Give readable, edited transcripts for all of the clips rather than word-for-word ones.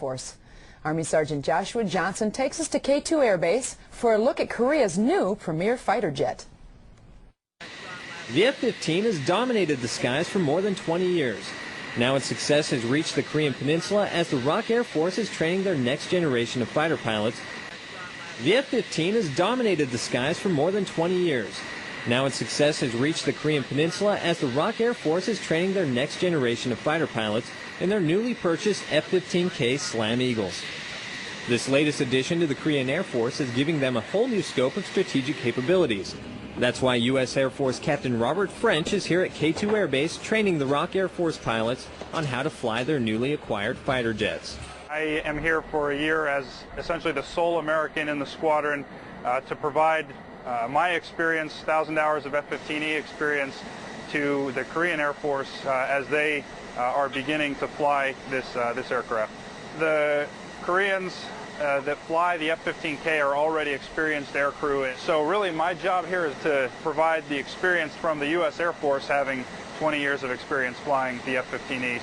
Force. Army Sergeant Joshua Johnson takes us to K-2 Air Base for a look at Korea's new premier fighter jet. The F-15 has dominated the skies for more than 20 years. Now its success has reached the Korean Peninsula as the ROK Air Force is training their next generation of fighter pilots. The F-15 has dominated the skies for more than 20 years. Now its success has reached the Korean Peninsula as the ROK Air Force is training their next generation of fighter pilots in their newly purchased F-15K Slam Eagles. This latest addition to the Korean Air Force is giving them a whole new scope of strategic capabilities. That's why U.S. Air Force Captain Robert French is here at K-2 Air Base training the ROK Air Force pilots on how to fly their newly acquired fighter jets. I am here for a year as essentially the sole American in the squadron to provide my experience, 1,000 hours of F-15E experience, to the Korean Air Force as they are beginning to fly this aircraft. The Koreans that fly the F-15K are already experienced air crew, so really my job here is to provide the experience from the U.S. Air Force, having 20 years of experience flying the F-15Es.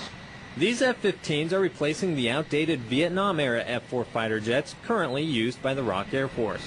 These F-15s are replacing the outdated Vietnam-era F-4 fighter jets currently used by the ROK Air Force.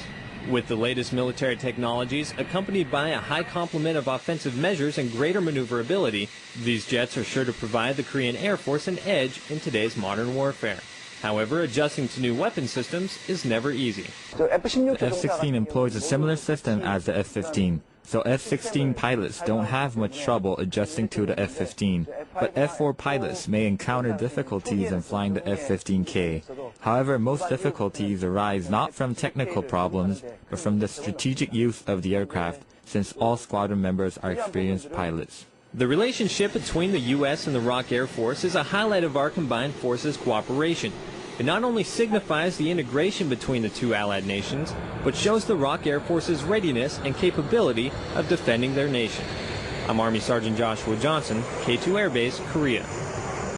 With the latest military technologies, accompanied by a high complement of offensive measures and greater maneuverability, these jets are sure to provide the Korean Air Force an edge in today's modern warfare. However, adjusting to new weapon systems is never easy. The F-16 employs a similar system as the F-15, so F-16 pilots don't have much trouble adjusting to the F-15, but F-4 pilots may encounter difficulties in flying the F-15K. However, most difficulties arise not from technical problems, but from the strategic use of the aircraft, since all squadron members are experienced pilots. The relationship between the U.S. and the ROK Air Force is a highlight of our combined forces cooperation. It not only signifies the integration between the two allied nations, but shows the ROK Air Force's readiness and capability of defending their nation. I'm Army Sergeant Joshua Johnson, K-2 Air Base, Korea.